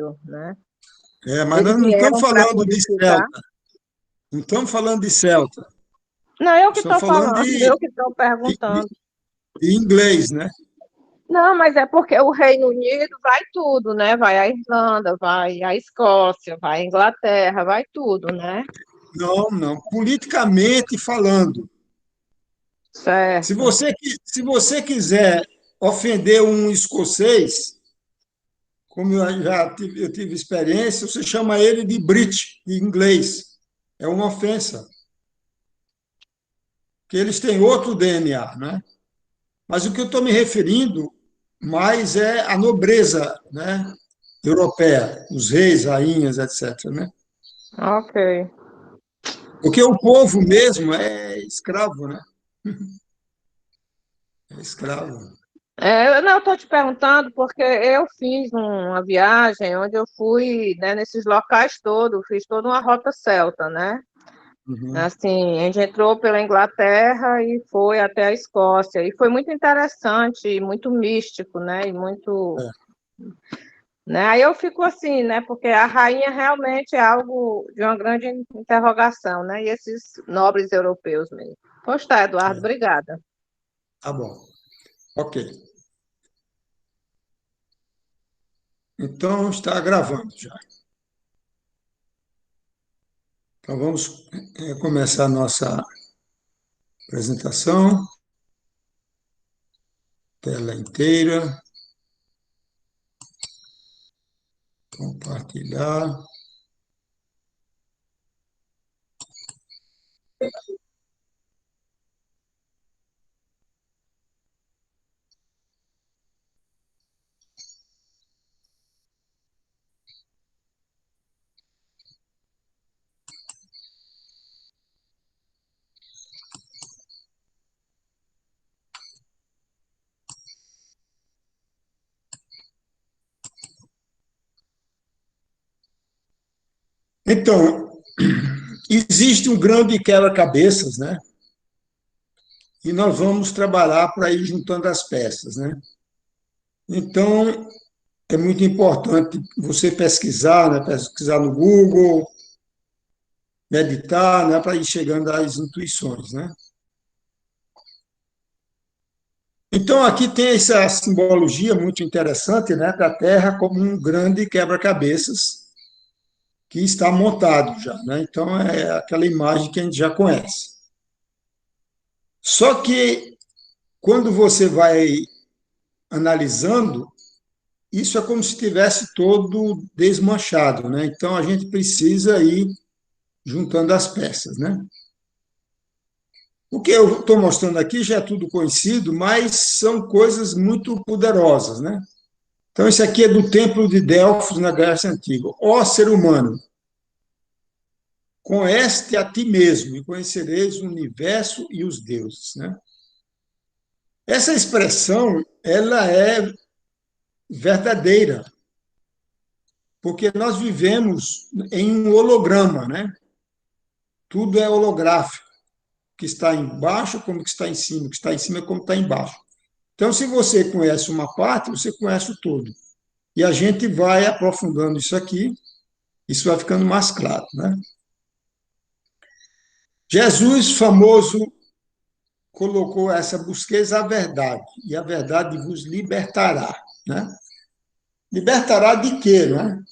Unido, né? Mas Eles nós não estamos vieram para falando de purificar. celta, não estamos falando de celta, Não, eu que estamos estou falando falando, eu que estou de, de- perguntando. de inglês, né? Não, mas é porque o Reino Unido vai tudo, né? Vai a Irlanda, vai a Escócia, vai a Inglaterra, vai tudo, né? Não, não. Politicamente falando, Certo. se você quiser ofender um escocês, como eu tive experiência, você chama ele de Brit, em inglês. É uma ofensa, que eles têm outro DNA, né? Mas o que eu estou me referindo mais é a nobreza, né? Europeia, os reis, rainhas, etc., né? Ok. Porque o povo mesmo é escravo, né? É escravo. Não, eu estou te perguntando porque eu fiz uma viagem onde eu fui, né, nesses locais todos, fiz toda uma rota celta, né? Uhum. Assim, a gente entrou pela Inglaterra e foi até a Escócia, e foi muito interessante, e muito místico, né? E muito, É. né? Aí eu fico assim, né? Porque a rainha realmente é algo de uma grande interrogação, né? E esses nobres europeus mesmo. Pois tá, Eduardo, É. obrigada. Tá bom. Ok. Então, está gravando já. Então, vamos começar a nossa apresentação. Tela inteira. Compartilhar. Então, existe um grande quebra-cabeças, né? E nós vamos trabalhar para ir juntando as peças, né? Então, é muito importante você pesquisar, né? Pesquisar no Google, meditar, né? Para ir chegando às intuições, né? Então, aqui tem essa simbologia muito interessante, né? Da Terra como um grande quebra-cabeças que está montado já, né? Então, é aquela imagem que a gente já conhece. Só que, quando você vai analisando, isso é como se tivesse todo desmanchado, né? Então a gente precisa ir juntando as peças, né? O que eu estou mostrando aqui já é tudo conhecido, mas são coisas muito poderosas, né? Então isso aqui é do Templo de Delfos na Grécia Antiga. Ó ser humano, conhece a ti mesmo e conhecereis o universo e os deuses, né? Essa expressão, ela é verdadeira, porque nós vivemos em um holograma, né? Tudo é holográfico, que está embaixo como que está em cima, que está em cima é como está embaixo. Então, se você conhece uma parte, você conhece o todo. E a gente vai aprofundando isso aqui, isso vai ficando mais claro, né? Jesus, famoso, colocou essa: busqueis a verdade, e a verdade vos libertará, né? Libertará de quê, né?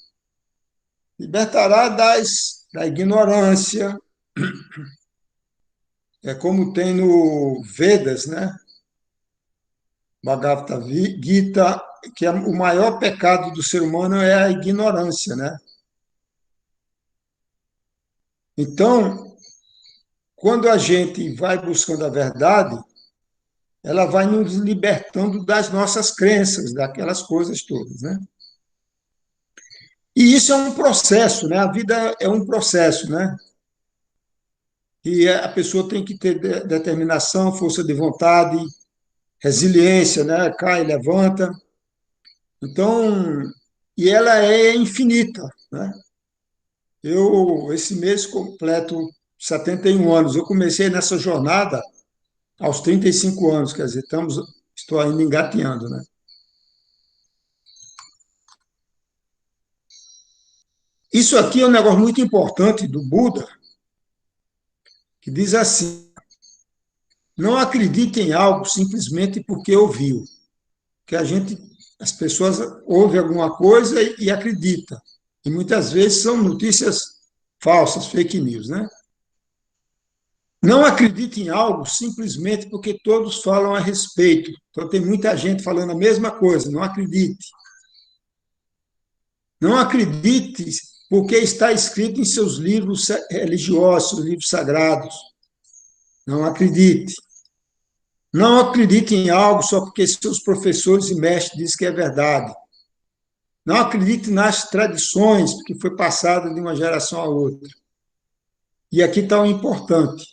Libertará da ignorância, é como tem no Vedas, né? Bhagavad Gita, que é o maior pecado do ser humano é a ignorância, né? Então, quando a gente vai buscando a verdade, ela vai nos libertando das nossas crenças, daquelas coisas todas, né? E isso é um processo, né? A vida é um processo, né? E a pessoa tem que ter determinação, força de vontade, resiliência, né? Cai, levanta. Então, e ela é infinita, né? Esse mês, completo 71 anos. Eu comecei nessa jornada aos 35 anos, quer dizer, estou ainda engateando, né? Isso aqui é um negócio muito importante do Buda, que diz assim: não acredite em algo simplesmente porque ouviu. Que as pessoas ouvem alguma coisa e acreditam. E muitas vezes são notícias falsas, fake news, né? Não acredite em algo simplesmente porque todos falam a respeito. Então, tem muita gente falando a mesma coisa. Não acredite. Não acredite porque está escrito em seus livros religiosos, seus livros sagrados. Não acredite. Não acredite em algo só porque seus professores e mestres dizem que é verdade. Não acredite nas tradições que foi passada de uma geração a outra. E aqui está o importante.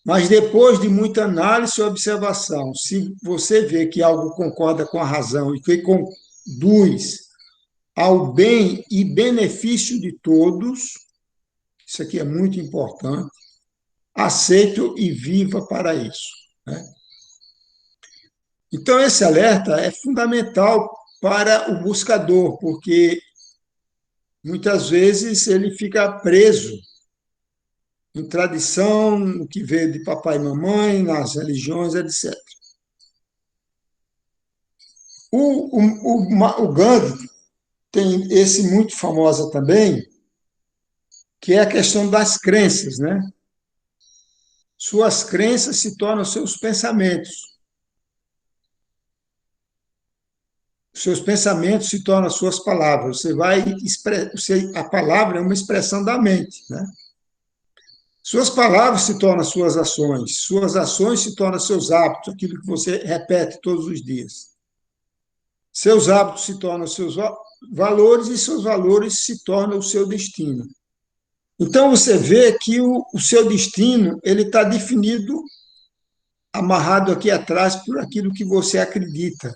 Mas depois de muita análise e observação, se você vê que algo concorda com a razão e que conduz ao bem e benefício de todos, isso aqui é muito importante, aceite e viva para isso. Né? Então, esse alerta é fundamental para o buscador, porque muitas vezes ele fica preso em tradição, no que veio de papai e mamãe, nas religiões, etc. O Gandhi tem esse muito famosa também, que é a questão das crenças, né? Suas crenças se tornam seus pensamentos. Seus pensamentos se tornam suas palavras. A palavra é uma expressão da mente, né? Suas palavras se tornam suas ações se tornam seus hábitos, aquilo que você repete todos os dias. Seus hábitos se tornam seus valores e seus valores se tornam o seu destino. Então você vê que o seu destino ele está definido, amarrado aqui atrás por aquilo que você acredita.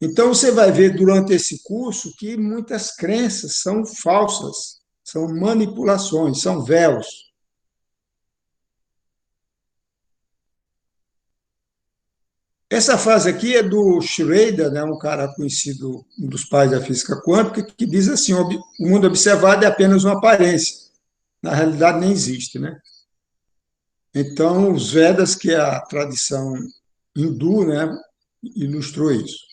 Então você vai ver durante esse curso que muitas crenças são falsas, são manipulações, são véus. Essa frase aqui é do Schrader, né, um cara conhecido, um dos pais da física quântica, que diz assim: o mundo observado é apenas uma aparência. Na realidade, nem existe. Né? Então, os Vedas, que é a tradição hindu, né, ilustrou isso.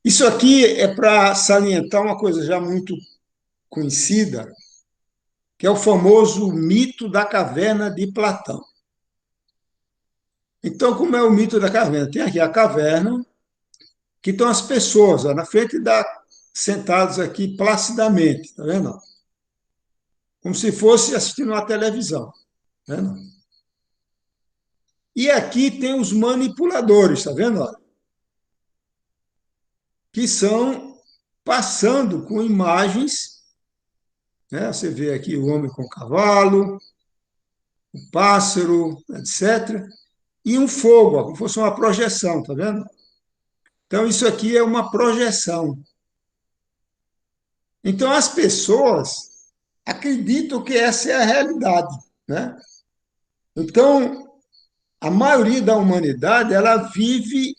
Isso aqui é para salientar uma coisa já muito conhecida, que é o famoso mito da caverna de Platão. Então, como é o mito da caverna? Tem aqui a caverna, que estão as pessoas ó, na frente sentados aqui placidamente, tá vendo? Como se fosse assistindo uma televisão, tá vendo? E aqui tem os manipuladores, tá vendo? Que são passando com imagens, né? Você vê aqui o homem com o cavalo, o pássaro, etc. E um fogo, ó, como fosse uma projeção, tá vendo? Então, isso aqui é uma projeção. Então, as pessoas acreditam que essa é a realidade, né? Então, a maioria da humanidade ela vive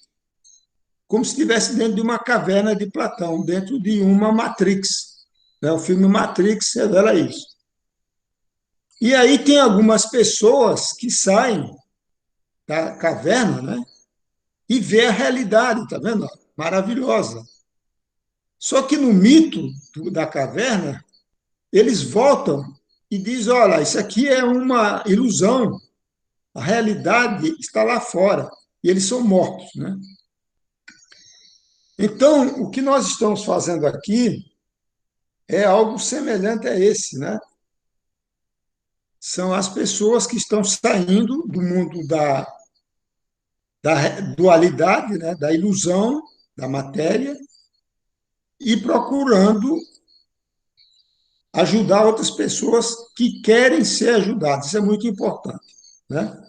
como se estivesse dentro de uma caverna de Platão, dentro de uma Matrix. Né? O filme Matrix revela isso. E aí tem algumas pessoas que saem da caverna, né? E vê a realidade, tá vendo? Maravilhosa. Só que no mito da caverna, eles voltam e dizem: olha, isso aqui é uma ilusão, a realidade está lá fora. E eles são mortos, né? Então, o que nós estamos fazendo aqui é algo semelhante a esse, né? São as pessoas que estão saindo do mundo da dualidade, né? Da ilusão, da matéria, e procurando ajudar outras pessoas que querem ser ajudadas. Isso é muito importante, né?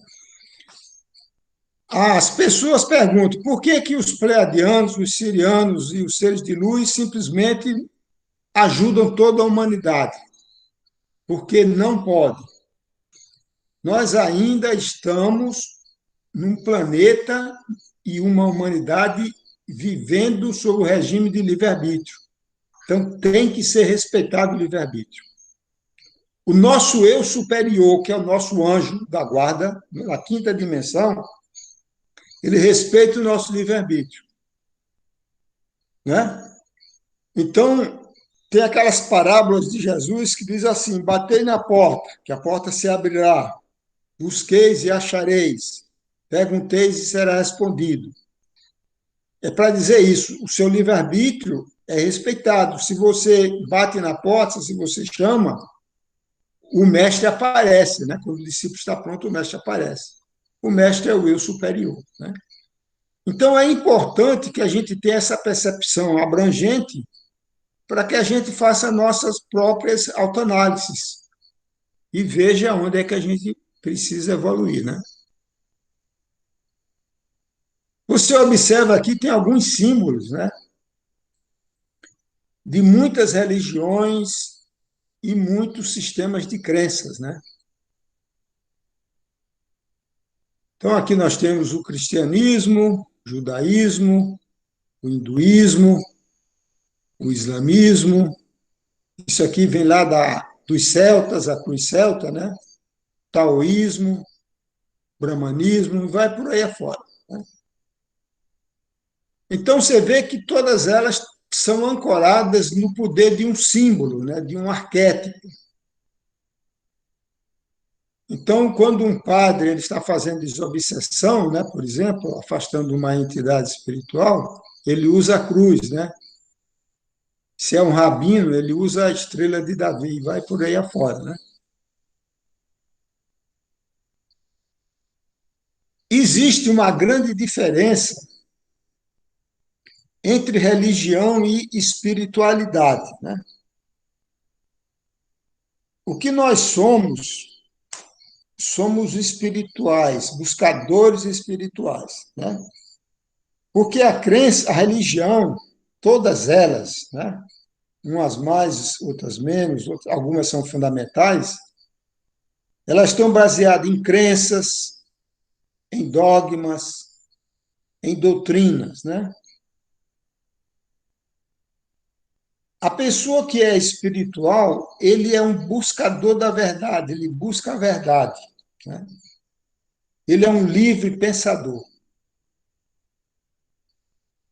As pessoas perguntam por que os pleiadianos, os sirianos e os seres de luz simplesmente ajudam toda a humanidade. Porque não pode. Nós ainda estamos num planeta e uma humanidade vivendo sob o regime de livre-arbítrio. Então, tem que ser respeitado o livre-arbítrio. O nosso eu superior, que é o nosso anjo da guarda, na quinta dimensão, ele respeita o nosso livre-arbítrio, né? Então, tem aquelas parábolas de Jesus que diz assim: batei na porta, que a porta se abrirá, busqueis e achareis, pergunteis e será respondido. É para dizer isso, o seu livre-arbítrio é respeitado. Se você bate na porta, se você chama, o mestre aparece, né? Quando o discípulo está pronto, o mestre aparece. O mestre é o eu superior, né? Então, é importante que a gente tenha essa percepção abrangente para que a gente faça nossas próprias autoanálises e veja onde é que a gente precisa evoluir, né? Você observa aqui, tem alguns símbolos, né? De muitas religiões e muitos sistemas de crenças, né? Então, aqui nós temos o cristianismo, o judaísmo, o hinduísmo, o islamismo. Isso aqui vem lá dos celtas, a cruz celta, né? Taoísmo, brahmanismo, vai por aí afora, né? Então, você vê que todas elas são ancoradas no poder de um símbolo, né? De um arquétipo. Então, quando um padre ele está fazendo desobsessão, né? Por exemplo, afastando uma entidade espiritual, ele usa a cruz, né? Se é um rabino, ele usa a estrela de Davi e vai por aí afora, né? Existe uma grande diferença entre religião e espiritualidade, né? O que nós somos espirituais, buscadores espirituais, né? Porque a crença, a religião, todas elas, né? Umas mais, outras menos, algumas são fundamentais, elas estão baseadas em crenças, em dogmas, em doutrinas, né? A pessoa que é espiritual, ele é um buscador da verdade, ele busca a verdade, né? Ele é um livre pensador.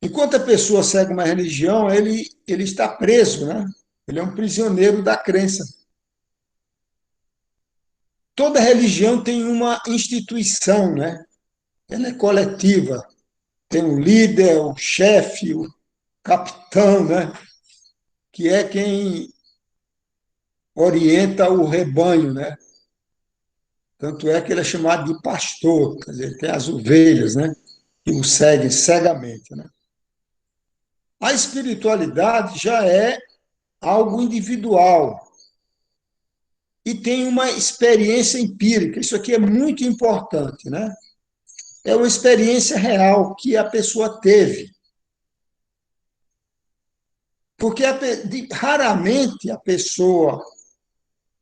Enquanto a pessoa segue uma religião, ele está preso, né? Ele é um prisioneiro da crença. Toda religião tem uma instituição, né? Ela é coletiva. Tem um líder, o chefe, o capitão, né? Que é quem orienta o rebanho, né? Tanto é que ele é chamado de pastor, quer dizer, tem as ovelhas, né? Que o seguem cegamente, né? A espiritualidade já é algo individual e tem uma experiência empírica. Isso aqui é muito importante, né? É uma experiência real que a pessoa teve. Porque raramente a pessoa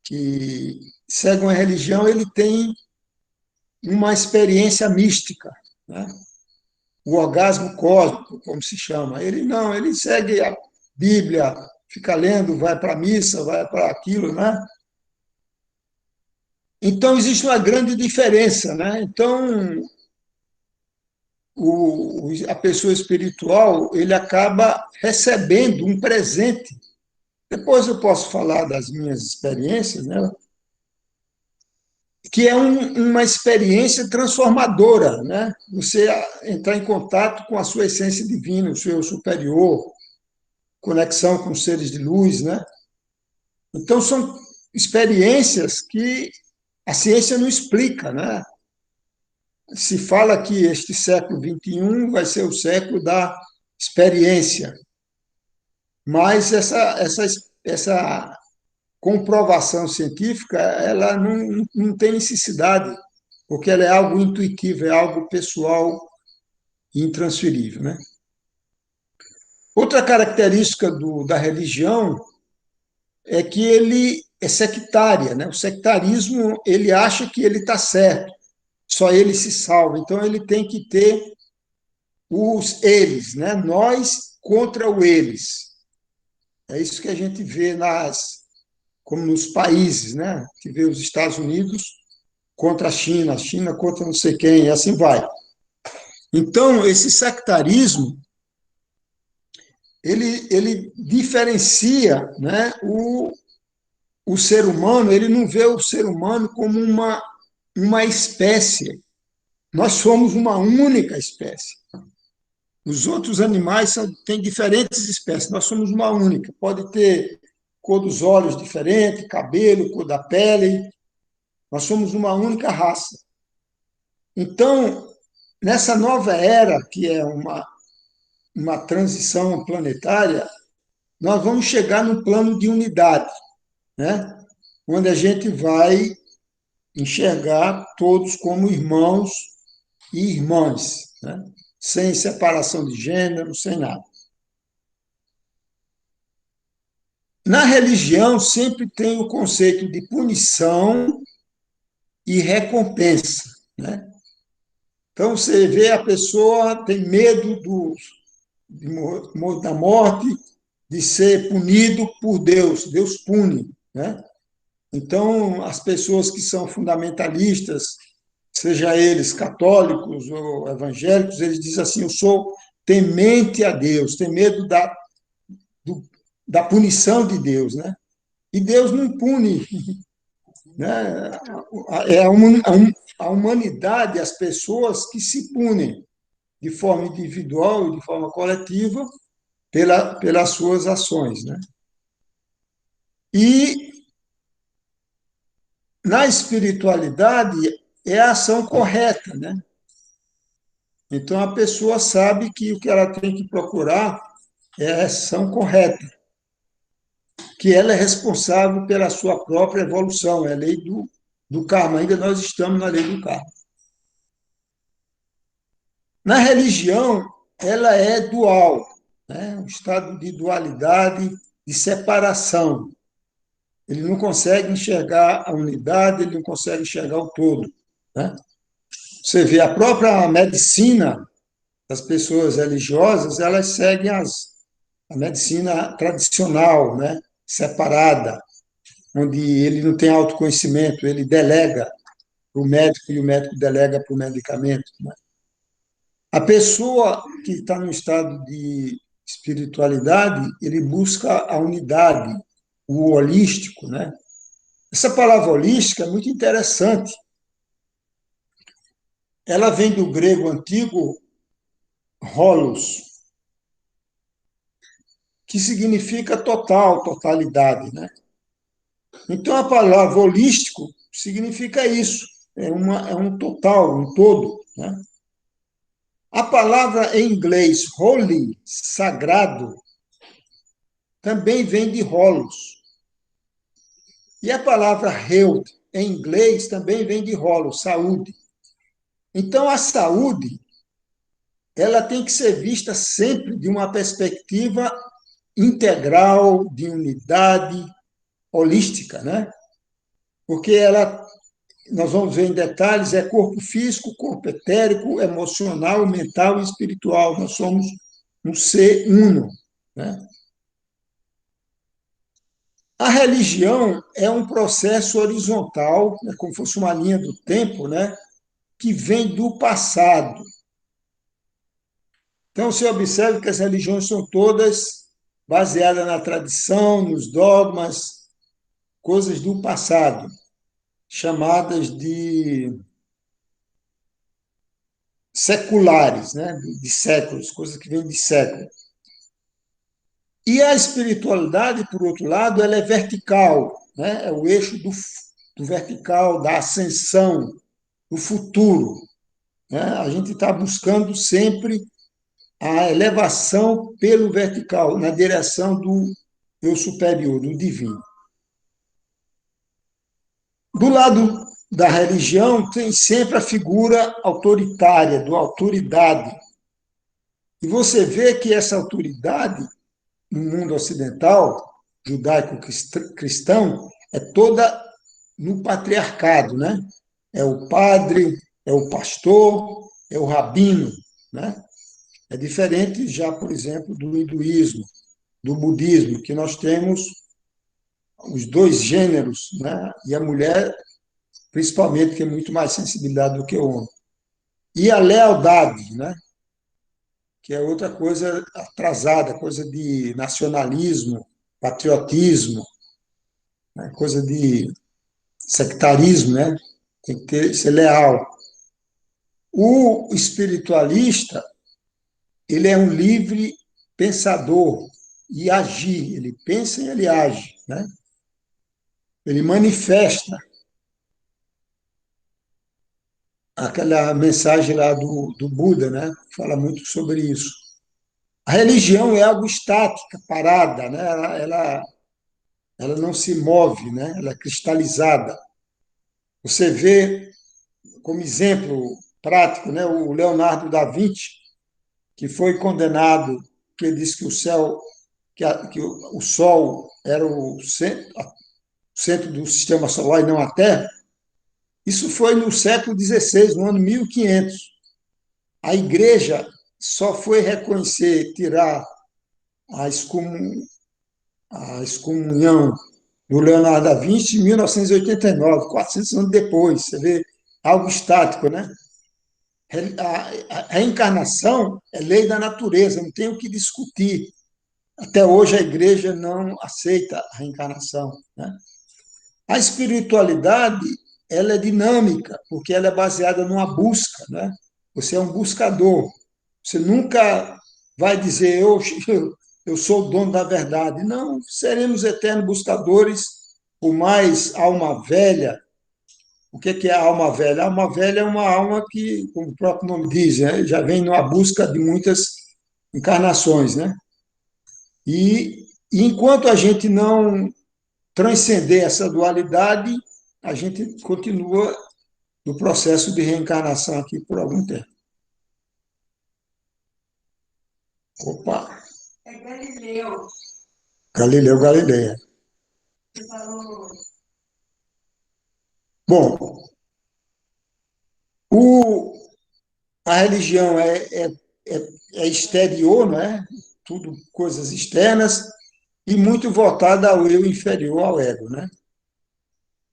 que segue uma religião, ele tem uma experiência mística, né? O orgasmo cósmico, como se chama. Ele não, ele segue a Bíblia, fica lendo, vai para a missa, vai para aquilo, né? Então, existe uma grande diferença, né? Então, a pessoa espiritual, ele acaba recebendo um presente. Depois eu posso falar das minhas experiências, né? Que é uma experiência transformadora, né? Você entrar em contato com a sua essência divina, o seu superior, conexão com os seres de luz, né? Então, são experiências que a ciência não explica, né? Se fala que este século XXI vai ser o século da experiência, mas essa comprovação científica ela não tem necessidade, porque ela é algo intuitivo, é algo pessoal e intransferível, né? Outra característica da religião é que ele é sectária, né? O sectarismo, ele acha que ele está certo, só ele se salva. Então, ele tem que ter os eles, né? Nós contra o eles. É isso que a gente vê como nos países, né? Que vê os Estados Unidos contra a China contra não sei quem, e assim vai. Então, esse sectarismo, ele diferencia, né, o ser humano, ele não vê o ser humano como uma espécie. Nós somos uma única espécie. Os outros animais têm diferentes espécies, nós somos uma única. Pode ter cor dos olhos diferente, cabelo, cor da pele, nós somos uma única raça. Então, nessa nova era, que é uma transição planetária, nós vamos chegar num plano de unidade, né? Onde a gente vai enxergar todos como irmãos e irmãs, né? Sem separação de gênero, sem nada. Na religião, sempre tem o conceito de punição e recompensa, né? Então, você vê a pessoa tem medo da morte, de ser punido por Deus. Deus pune, né? Então, as pessoas que são fundamentalistas, seja eles católicos ou evangélicos, eles dizem assim: eu sou temente a Deus, tenho medo do, da punição de Deus, né? E Deus não pune, né? É a humanidade, as pessoas que se punem de forma individual e de forma coletiva pelas suas ações, né? E na espiritualidade é a ação correta, né? Então a pessoa sabe que o que ela tem que procurar é a ação correta, que ela é responsável pela sua própria evolução, é a lei do karma. Ainda nós estamos na lei do karma. Na religião, ela é dual, né? Um estado de dualidade, de separação. Ele não consegue enxergar a unidade, ele não consegue enxergar o todo, né? Você vê a própria medicina das pessoas religiosas, elas seguem a medicina tradicional, né? Separada, onde ele não tem autoconhecimento, ele delega para o médico e o médico delega para o medicamento, né? A pessoa que está no estado de espiritualidade, ele busca a unidade, o holístico, né? Essa palavra holística é muito interessante. Ela vem do grego antigo holos, que significa total, totalidade, né? Então a palavra holístico significa isso, é um total, um todo, né? A palavra em inglês holy, sagrado, também vem de holos. E a palavra health, em inglês, também vem de holos, saúde. Então, a saúde, ela tem que ser vista sempre de uma perspectiva integral, de unidade, holística, né? Porque nós vamos ver em detalhes, é corpo físico, corpo etérico, emocional, mental e espiritual. Nós somos um ser uno, né? A religião é um processo horizontal, é como se fosse uma linha do tempo, né, que vem do passado. Então, você observa que as religiões são todas baseadas na tradição, nos dogmas, coisas do passado, chamadas de seculares, né, de séculos, coisas que vêm de séculos. E a espiritualidade, por outro lado, ela é vertical, né, é o eixo do vertical, da ascensão, do futuro, né? A gente está buscando sempre a elevação pelo vertical, na direção do eu superior, do divino. Do lado da religião, tem sempre a figura autoritária, do autoridade. E você vê que essa autoridade, no mundo ocidental, judaico-cristão, é toda no patriarcado, né? É o padre, é o pastor, é o rabino, né? É diferente já, por exemplo, do hinduísmo, do budismo, que nós temos os dois gêneros, né? E a mulher, principalmente, tem muito mais sensibilidade do que o homem. E a lealdade, né? Que é outra coisa atrasada, coisa de nacionalismo, patriotismo, né? Coisa de sectarismo, né? Tem que ser leal. O espiritualista, ele é um livre pensador e agir, ele pensa e ele age, né? Ele manifesta aquela mensagem lá do Buda, né? Fala muito sobre isso. A religião é algo estática, parada, né? Ela não se move, né? Ela é cristalizada. Você vê, como exemplo prático, né? O Leonardo da Vinci, que foi condenado, que ele disse que o céu, que o Sol era o centro do sistema solar e não a Terra. Isso foi no século XVI, no ano 1500. A igreja só foi reconhecer, tirar a, a excomunhão do Leonardo da Vinci em 1989, 400 anos depois. Você vê algo estático, né? A reencarnação é lei da natureza, não tem o que discutir. Até hoje a igreja não aceita a reencarnação, né? A espiritualidade, ela é dinâmica, porque ela é baseada numa busca, né? Você é um buscador. Você nunca vai dizer, eu sou o dono da verdade. Não, seremos eternos buscadores, por mais alma velha. O que é a alma velha? A alma velha é uma alma que, como o próprio nome diz, né, já vem numa busca de muitas encarnações, né? E enquanto a gente não transcender essa dualidade, a gente continua no processo de reencarnação aqui por algum tempo. Opa! É Galileu. Galileu Galilei. Bom, o, a religião é exterior, não é? Tudo coisas externas, e muito voltada ao eu inferior, ao ego, né?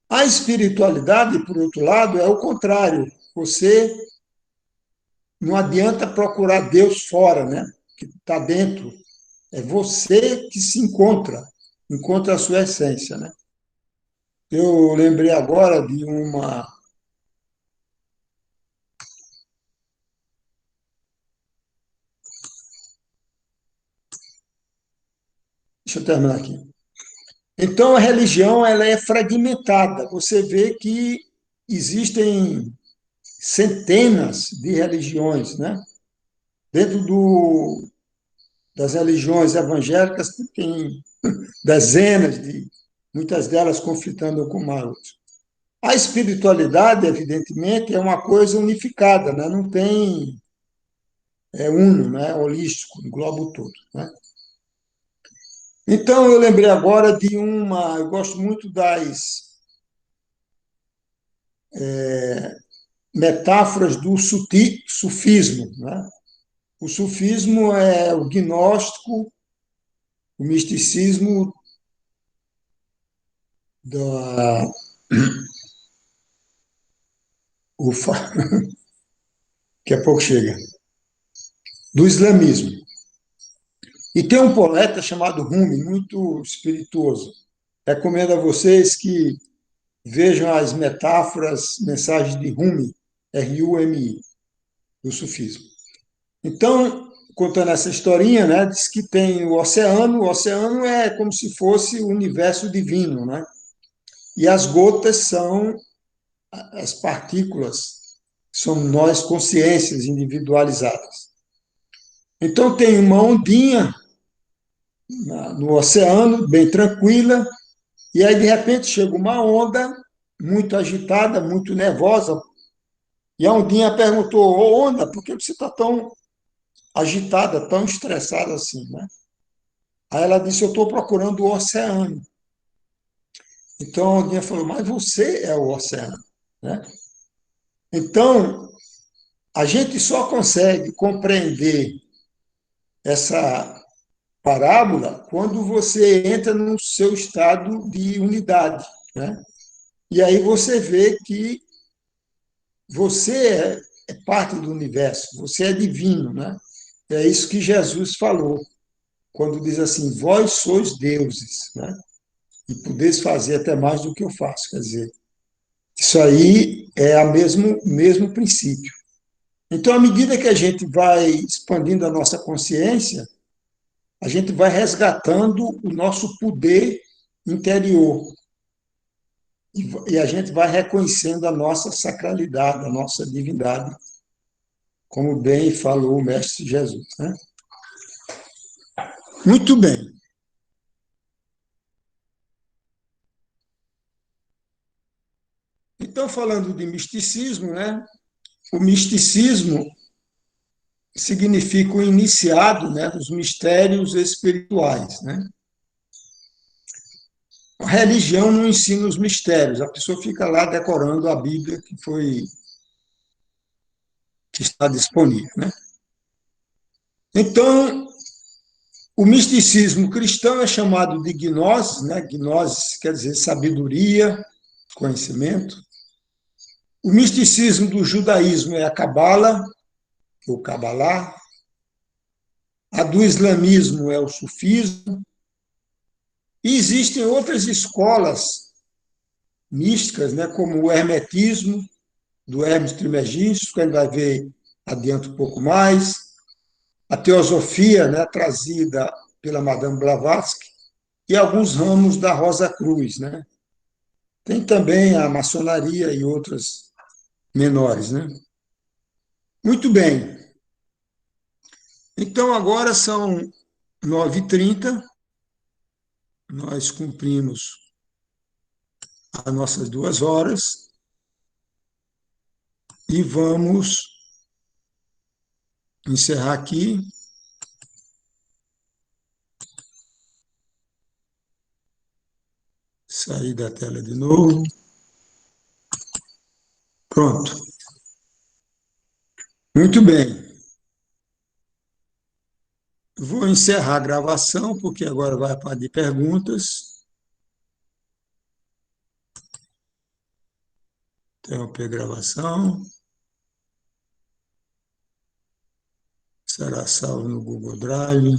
A espiritualidade, por outro lado, é o contrário. Você não adianta procurar Deus fora, né? Que está dentro. É você que se encontra a sua essência, né? Eu lembrei agora de uma. Deixa eu terminar aqui. Então, a religião ela é fragmentada. Você vê que existem centenas de religiões, né? Dentro das religiões evangélicas, tem dezenas de, muitas delas conflitando com uma outra. A espiritualidade, evidentemente, é uma coisa unificada, né? Não tem uno, né? Holístico, engloba o todo, né? Então, eu lembrei agora de uma. Eu gosto muito das metáforas do sufismo, né? O sufismo é o gnóstico, o misticismo da. Ufa, daqui a pouco chega. Do islamismo. E tem um poeta chamado Rumi, muito espirituoso. Recomendo a vocês que vejam as metáforas, mensagens de Rumi, Rumi, do sufismo. Então, contando essa historinha, né, diz que tem o oceano é como se fosse o universo divino, né? E as gotas são as partículas, somos nós, consciências individualizadas. Então, tem uma ondinha no oceano, bem tranquila, e aí, de repente, chega uma onda muito agitada, muito nervosa, e a ondinha perguntou: Ô onda, por que você está tão agitada, tão estressada assim, né? Aí ela disse: eu estou procurando o oceano. Então a ondinha falou: mas você é o oceano, né? Então, a gente só consegue compreender essa parábola quando você entra no seu estado de unidade, né? E aí você vê que você é parte do universo, você é divino, né? É isso que Jesus falou, quando diz assim: vós sois deuses, né? E podeis fazer até mais do que eu faço. Quer dizer, isso aí é o mesmo princípio. Então, à medida que a gente vai expandindo a nossa consciência, a gente vai resgatando o nosso poder interior e a gente vai reconhecendo a nossa sacralidade, a nossa divindade, como bem falou o Mestre Jesus, né? Muito bem. Então, falando de misticismo, né? O misticismo significa o iniciado, né, dos mistérios espirituais, né? A religião não ensina os mistérios, a pessoa fica lá decorando a Bíblia que está disponível, né? Então, o misticismo cristão é chamado de gnose, né? Gnose quer dizer sabedoria, conhecimento. O misticismo do judaísmo é a Cabala, ou Cabalá. A do islamismo é o sufismo. E existem outras escolas místicas, né, como o hermetismo, do Hermes Trismegisto, que a gente vai ver adiante um pouco mais, a teosofia, né, trazida pela Madame Blavatsky, e alguns ramos da Rosa Cruz, né? Tem também a maçonaria e outras menores, né? Muito bem. Então, agora são 9h30, nós cumprimos as nossas 2 horas e vamos encerrar aqui. Sair da tela de novo. Pronto. Muito bem. Vou encerrar a gravação, porque agora vai para de perguntas. Interromper a gravação. Será salvo no Google Drive.